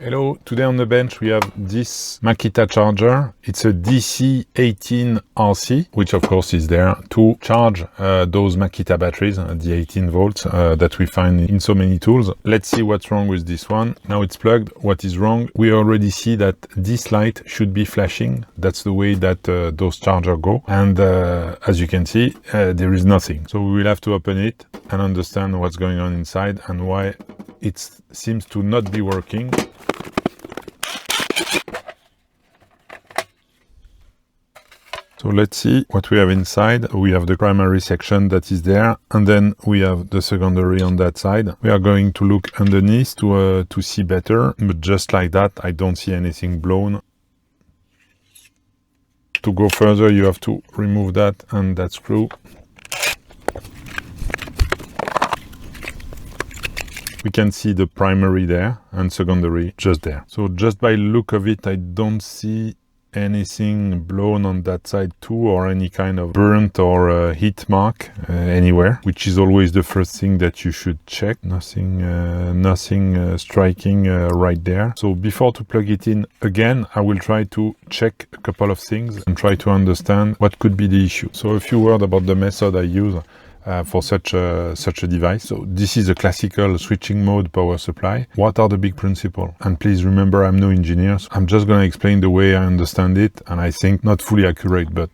Hello, today on the bench we have this Makita charger. It's a DC18RC, which of course is there to charge those Makita batteries, the 18 volts that we find in so many tools. Let's see what's wrong with this one. Now it's plugged. What is wrong? We already see that this light should be flashing. That's the way that those chargers go. And as you can see, there is nothing. So we will have to open it and understand what's going on inside and why it seems to not be working. So let's see what we have inside. We have the primary section that is there, and then we have the secondary on that side. We are going to look underneath to see better, but just like that, I don't see anything blown. To go further, you have to remove that and that screw. We can see the primary there and secondary just there. So just by look of it, I don't see anything blown on that side too, or any kind of burnt or heat mark anywhere, which is always the first thing that you should check. Nothing striking right there. So before to plug it in again, I will try to check a couple of things and try to understand what could be the issue. So a few words about the method I use for such a device. So this is a classical switching mode power supply. What are the big principles? And please remember, I'm no engineer, so I'm just going to explain the way I understand it, and I think not fully accurate, but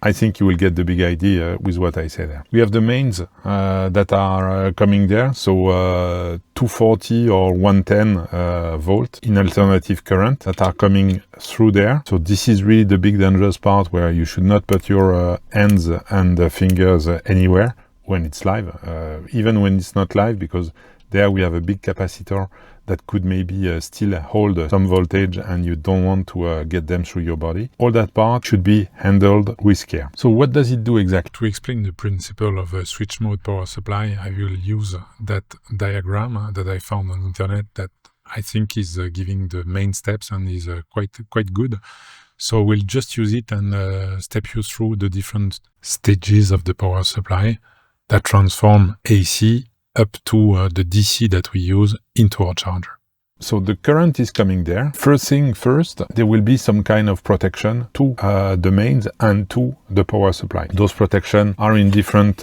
I think you will get the big idea with what I say there. We have the mains that are coming there, so 240 or 110 volt in alternative current that are coming through there. So this is really the big dangerous part where you should not put your hands and fingers anywhere when it's live, even when it's not live, because there we have a big capacitor that could maybe still hold some voltage, and you don't want to get them through your body. All that part should be handled with care. So what does it do exactly? To explain the principle of a switch mode power supply, I will use that diagram that I found on the internet that I think is giving the main steps and is quite good. So we'll just use it and step you through the different stages of the power supply that transform AC up to the DC that we use into our charger. So the current is coming there. First thing first, there will be some kind of protection to the mains and to the power supply. Those protection are in different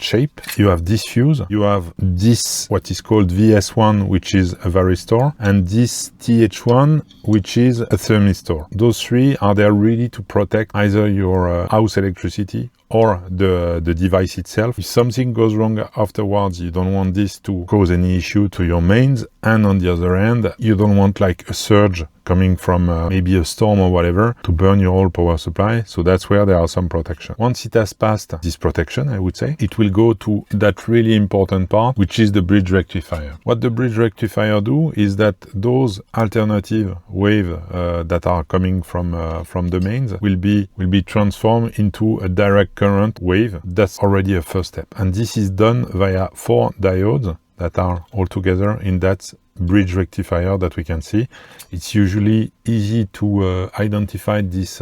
shape. You have this fuse, you have this what is called VS1, which is a resistor, and this TH1, which is a thermistor. Those three are there really to protect either your house electricity or the device itself. If something goes wrong afterwards, you don't want this to cause any issue to your mains, and on the other hand, you don't want like a surge coming from maybe a storm or whatever to burn your whole power supply. So that's where there are some protection. Once it has passed this protection, I would say, it will go to that really important part, which is the bridge rectifier. What the bridge rectifier do is that those alternative wave that are coming from the mains will be transformed into a direct current wave. That's already a first step. And this is done via 4 diodes that are all together in that bridge rectifier that we can see. It's usually easy to identify this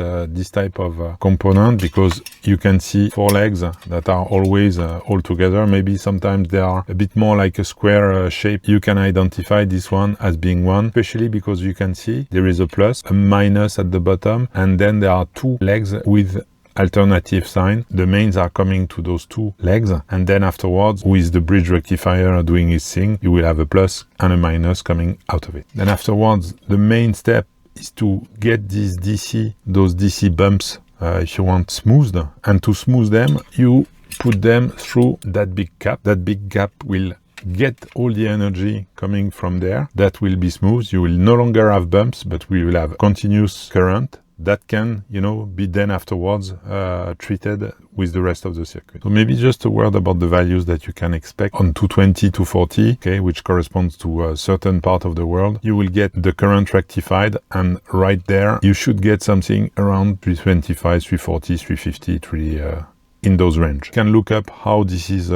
type of component because you can see 4 legs that are always all together. Maybe sometimes they are a bit more like a square shape. You can identify this one as being one, especially because you can see there is a plus, a minus at the bottom, and then there are 2 legs with alternative sign. The mains are coming to those 2 legs, and then afterwards, with the bridge rectifier doing its thing, you will have a plus and a minus coming out of it. Then afterwards, the main step is to get those DC bumps, if you want, smoothed, and to smooth them, you put them through that big cap. That big cap will get all the energy coming from there. That will be smooth. You will no longer have bumps, but we will have continuous current that can, be then afterwards treated with the rest of the circuit. So maybe just a word about the values that you can expect on 220, 240, okay, which corresponds to a certain part of the world. You will get the current rectified, and right there, you should get something around 325, 340, 350, in those range. You can look up how this is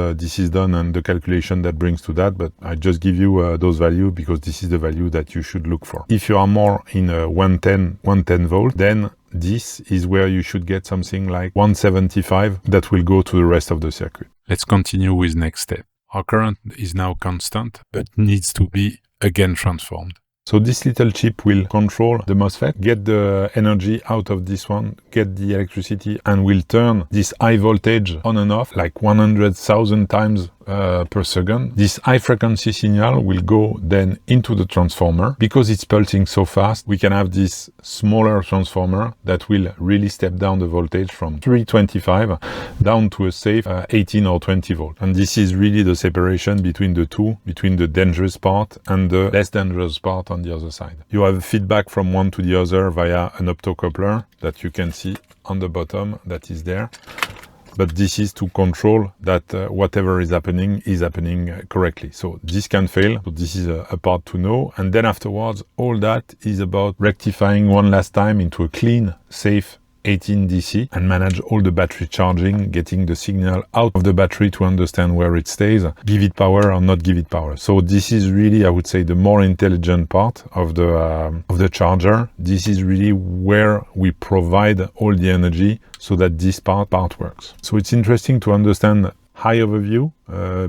done and the calculation that brings to that, but I just give you those values because this is the value that you should look for. If you are more in 110 volt, then this is where you should get something like 175 that will go to the rest of the circuit. Let's continue with next step. Our current is now constant, but needs to be again transformed. So this little chip will control the MOSFET, get the energy out of this one, get the electricity, and will turn this high voltage on and off like 100,000 times per second. This high frequency signal will go then into the transformer. Because it's pulsing so fast, we can have this smaller transformer that will really step down the voltage from 325 down to a safe 18 or 20 volt. And this is really the separation between the two, between the dangerous part and the less dangerous part on the other side. You have feedback from one to the other via an optocoupler that you can see on the bottom that is there. But this is to control that whatever is happening correctly. So this can fail. So this is a part to know. And then afterwards, all that is about rectifying one last time into a clean, safe 18 DC and manage all the battery charging, getting the signal out of the battery to understand where it stays, give it power or not give it power. So this is really, I would say, the more intelligent part of the charger. This is really where we provide all the energy so that this part works. So it's interesting to understand high overview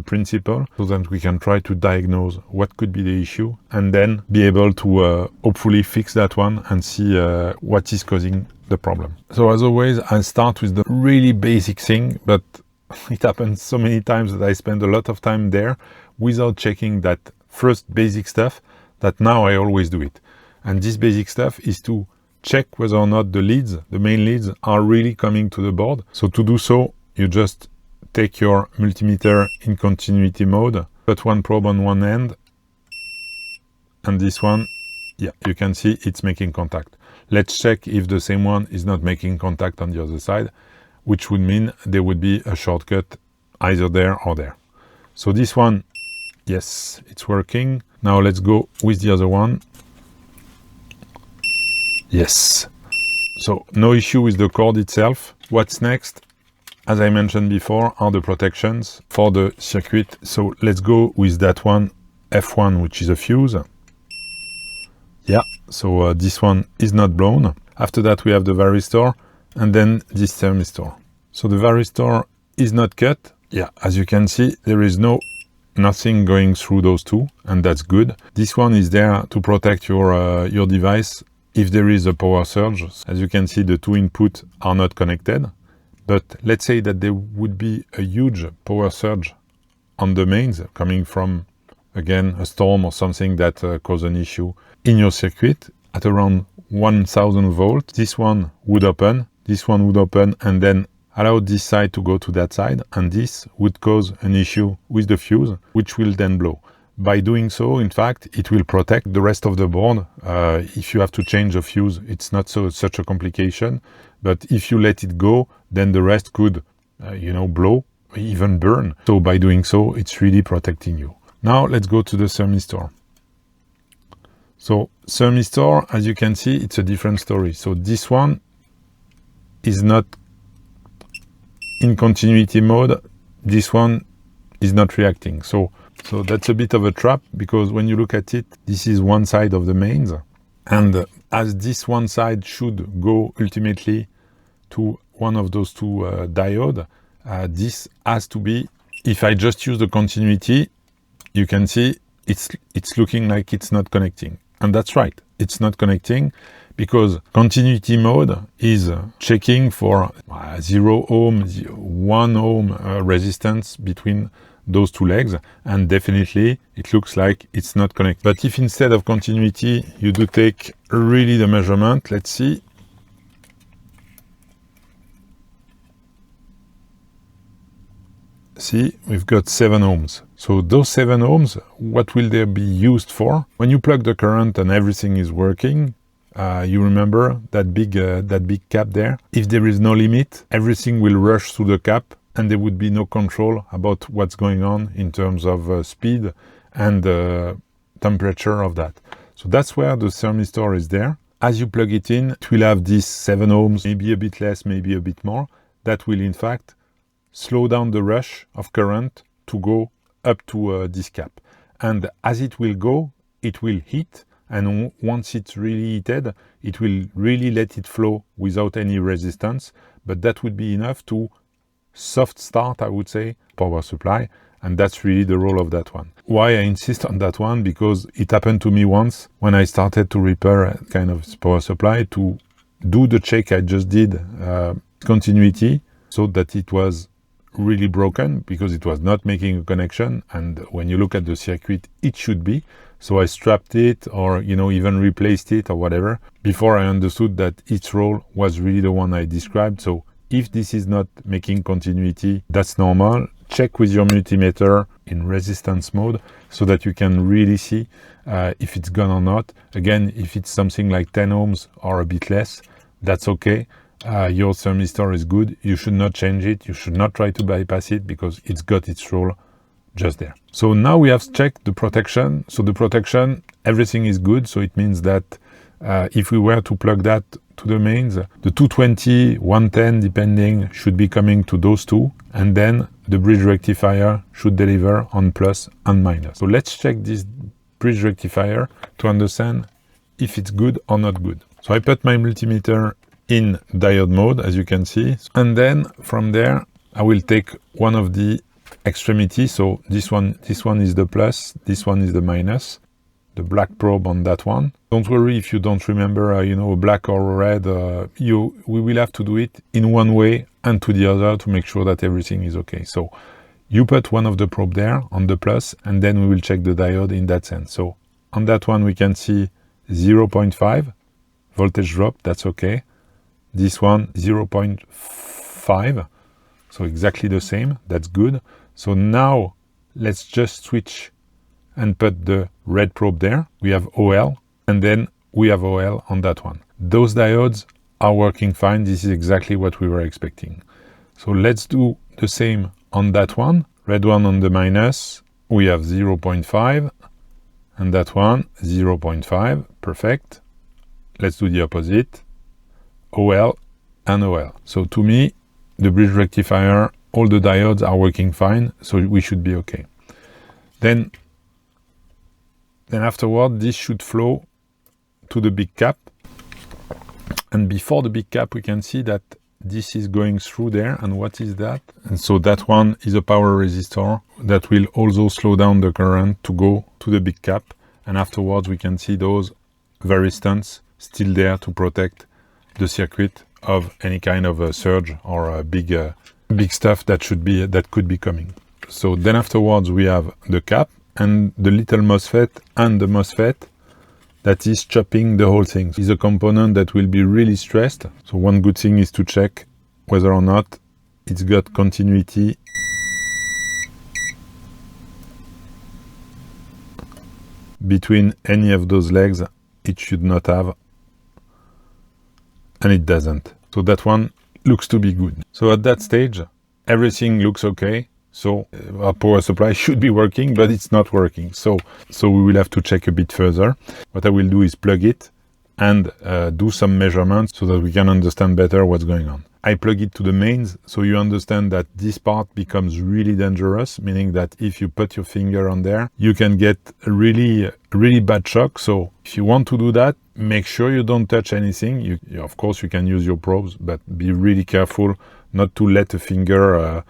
principle so that we can try to diagnose what could be the issue and then be able to hopefully fix that one and see what is causing the problem. So as always, I start with the really basic thing, but it happens so many times that I spend a lot of time there without checking that first basic stuff that now I always do it. And this basic stuff is to check whether or not the leads, the main leads, are really coming to the board. So to do so, you just take your multimeter in continuity mode, put one probe on one end, and this one, yeah, you can see it's making contact. Let's check if the same one is not making contact on the other side, which would mean there would be a shortcut either there or there. So this one, yes, it's working. Now let's go with the other one. Yes. So no issue with the cord itself. What's next? As I mentioned before, are the protections for the circuit. So let's go with that one, F1, which is a fuse. Yeah, so this one is not blown. After that, we have the varistor and then this thermistor. So the varistor is not cut. Yeah, as you can see, there is nothing going through those two, and that's good. This one is there to protect your device if there is a power surge. As you can see, the two inputs are not connected. But let's say that there would be a huge power surge on the mains coming from, again, a storm or something that cause an issue in your circuit at around 1000 volts. This one would open, and then allow this side to go to that side, and this would cause an issue with the fuse, which will then blow. By doing so, in fact, it will protect the rest of the board. If you have to change a fuse, it's not such a complication. But if you let it go, then the rest could, blow, even burn. So by doing so, it's really protecting you. Now let's go to the thermistor. So thermistor, as you can see, it's a different story. So this one is not in continuity mode. This one is not reacting. So that's a bit of a trap, because when you look at it, this is one side of the mains. And as this one side should go ultimately to one of those two diodes, this has to be, if I just use the continuity, you can see it's looking like it's not connecting. And that's right, it's not connecting, because continuity mode is checking for 0 ohm, 1 ohm resistance between those two legs, and definitely it looks like it's not connected. But if instead of continuity you do take really the measurement, let's see. See, we've got 7 ohms. So those 7 ohms, what will they be used for? When you plug the current and everything is working, you remember that big cap there? If there is no limit, everything will rush through the cap, and there would be no control about what's going on in terms of speed and temperature of that. So that's where the thermistor is there. As you plug it in, it will have these 7 ohms, maybe a bit less, maybe a bit more. That will in fact slow down the rush of current to go up to this cap. And as it will go, it will heat. And once it's really heated, it will really let it flow without any resistance. But that would be enough to soft start, I would say, power supply. And that's really the role of that one. Why I insist on that one? Because it happened to me once when I started to repair a kind of power supply, to do the check I just did, continuity, so that it was really broken because it was not making a connection. And when you look at the circuit, it should be. So I strapped it, or, you know, even replaced it or whatever, before I understood that its role was really the one I described. So if this is not making continuity, that's normal. Check with your multimeter in resistance mode so that you can really see if it's gone or not. Again, if it's something like 10 ohms or a bit less, that's okay. Your thermistor is good. You should not change it. You should not try to bypass it because it's got its role just there. So now we have checked the protection. So the protection, everything is good. So it means that if we were to plug that to the mains, the 220, 110, depending, should be coming to those two. And then the bridge rectifier should deliver on plus and minus. So let's check this bridge rectifier to understand if it's good or not good. So I put my multimeter in diode mode, as you can see. And then from there, I will take one of the extremities. So this one is the plus, this one is the minus, the black probe on that one. Don't worry if you don't remember, you know, black or red. We will have to do it in one way and to the other to make sure that everything is okay. So you put one of the probe there on the plus, and then we will check the diode in that sense. So on that one, we can see 0.5 voltage drop. That's okay. This one, 0.5. So exactly the same. That's good. So now let's just switch and put the red probe there. We have OL, and then we have OL on that one. Those diodes are working fine. This is exactly what we were expecting. So let's do the same on that one. Red one on the minus, we have 0.5, and that one, 0.5. Perfect. Let's do the opposite. OL and OL. So to me, the bridge rectifier, all the diodes are working fine, so we should be okay. Then afterward, this should flow to the big cap. And before the big cap, we can see that this is going through there. And what is that? And so that one is a power resistor that will also slow down the current to go to the big cap. And afterwards, we can see those varistors still there to protect the circuit of any kind of a surge or a big stuff that could be coming. So then afterwards, we have the cap and the little MOSFET and the MOSFET that is chopping the whole thing. It's a component that will be really stressed. So one good thing is to check whether or not it's got continuity between any of those legs. It should not have, and it doesn't. So that one looks to be good. So at that stage, everything looks okay. So our power supply should be working, but it's not working. So we will have to check a bit further. What I will do is plug it and do some measurements so that we can understand better what's going on. I plug it to the mains, so you understand that this part becomes really dangerous, meaning that if you put your finger on there, you can get a really bad shock. So if you want to do that, make sure you don't touch anything. Of course, you can use your probes, but be really careful not to let a finger,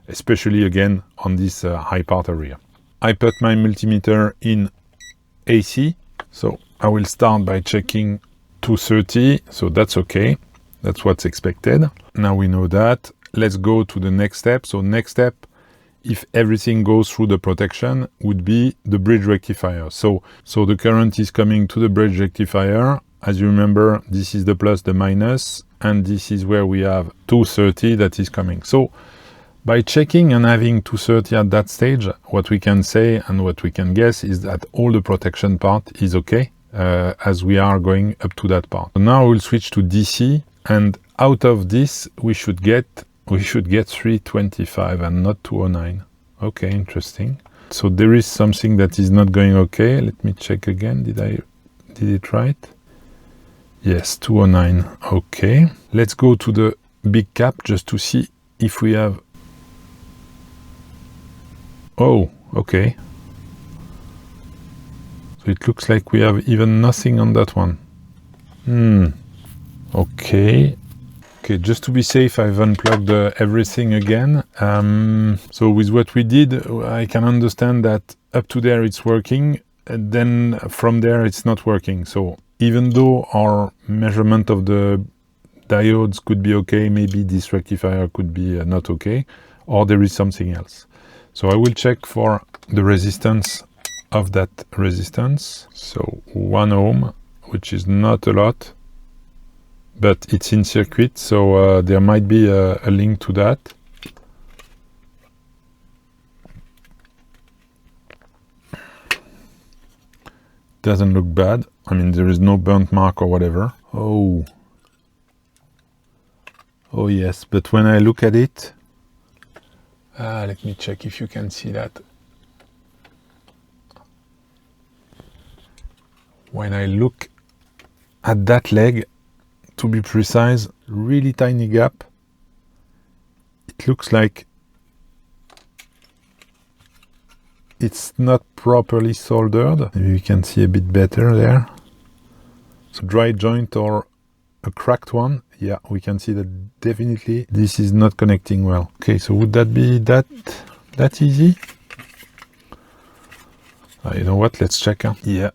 especially again on this high part area. I put my multimeter in AC, so I will start by checking 230, so that's okay. That's what's expected. Now we know that. Let's go to the next step. So next step, if everything goes through the protection, would be the bridge rectifier. So the current is coming to the bridge rectifier. As you remember, this is the plus, the minus, and this is where we have 230 that is coming. So by checking and having 230 at that stage, what we can say and what we can guess is that all the protection part is okay, as we are going up to that part. So now we'll switch to DC, and out of this we should get 325 and not 209. Okay, interesting. So there is something that is not going okay. Let me check again. Did it right? Yes, 209. Okay. Let's go to the big cap just to see if we have. Oh, okay. So it looks like we have even nothing on that one. Okay. Okay, just to be safe, I've unplugged everything again. So with what we did, I can understand that up to there it's working, and then from there it's not working. So even though our measurement of the diodes could be okay, maybe this rectifier could be not okay, or there is something else. So I will check for the resistance of that resistance. So 1 ohm, which is not a lot, but it's in circuit, so there might be a link to that. Doesn't look bad. I mean, there is no burnt mark or whatever. Oh yes, but when I look at it, let me check if you can see that. When I look at that leg, to be precise, really tiny gap, it looks like it's not properly soldered. Maybe you can see a bit better there. So dry joint or a cracked one. Yeah, we can see that definitely this is not connecting well. Okay, so would that be that easy? You know what, let's check. Yeah,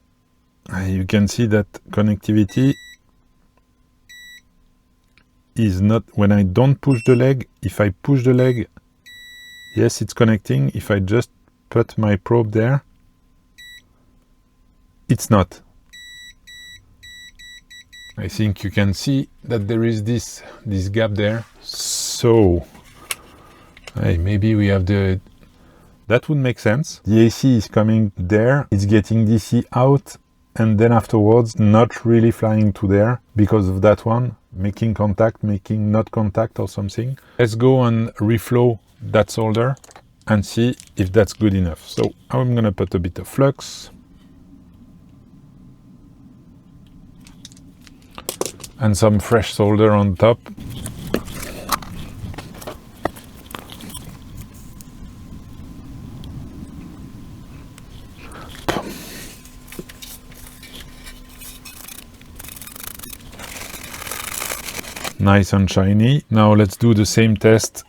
you can see that connectivity is not, when I don't push the leg. If I push the leg, yes, it's connecting. If I just put my probe there, it's not. I think you can see that there is this gap there. So hey, maybe we have that would make sense. The AC is coming there, it's getting DC out, and then afterwards not really flying to there because of that one, making contact, making not contact or something. Let's go and reflow that solder and see if that's good enough. So I'm gonna put a bit of flux and some fresh solder on top. Nice and shiny. Now let's do the same test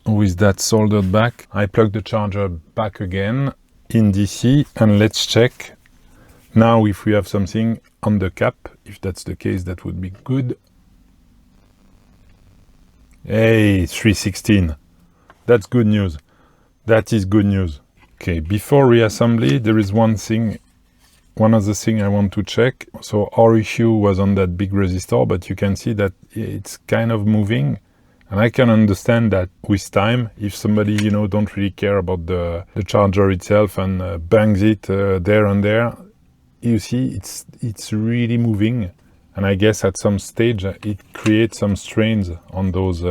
with that soldered back. I plug the charger back again in DC and let's check now if we have something on the cap. If that's the case, that would be good. Hey, 316. That's good news. That is good news. Okay, before reassembly, there is one other thing I want to check. So our issue was on that big resistor, but you can see that it's kind of moving. And I can understand that with time, if somebody, don't really care about the charger itself and bangs it there and there, you see it's really moving. And I guess at some stage it creates some strains on those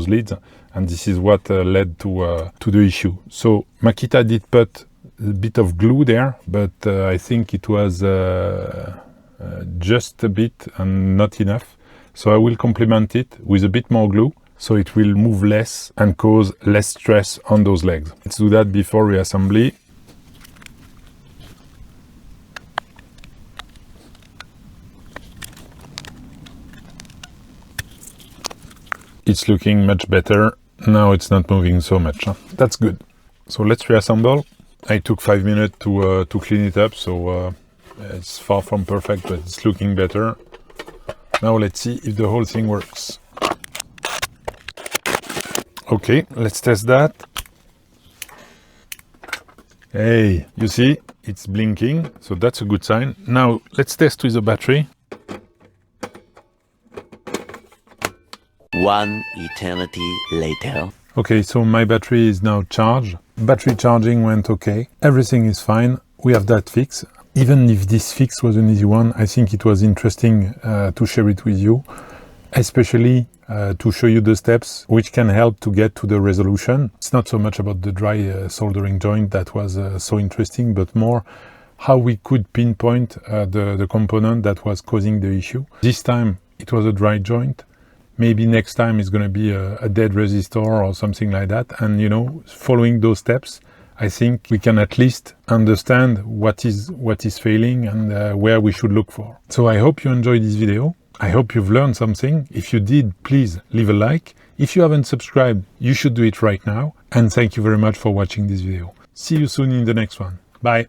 leads. And this is what led to the issue. So Makita did put a bit of glue there, but I think it was just a bit and not enough. So I will complement it with a bit more glue, so it will move less and cause less stress on those legs. Let's do that before reassembly. It's looking much better. Now it's not moving so much. That's good. So let's reassemble. I took 5 minutes to clean it up, so it's far from perfect, but it's looking better. Now let's see if the whole thing works. Okay, let's test that. Hey, you see, it's blinking, so that's a good sign. Now let's test with the battery. One eternity later. Okay, so my battery is now charged. Battery charging went okay. Everything is fine. We have that fix. Even if this fix was an easy one, I think it was interesting to share it with you, especially to show you the steps which can help to get to the resolution. It's not so much about the dry soldering joint that was so interesting, but more how we could pinpoint the component that was causing the issue. This time it was a dry joint. Maybe next time it's going to be a dead resistor or something like that. And, following those steps, I think we can at least understand what is failing and where we should look for. So I hope you enjoyed this video. I hope you've learned something. If you did, please leave a like. If you haven't subscribed, you should do it right now. And thank you very much for watching this video. See you soon in the next one. Bye.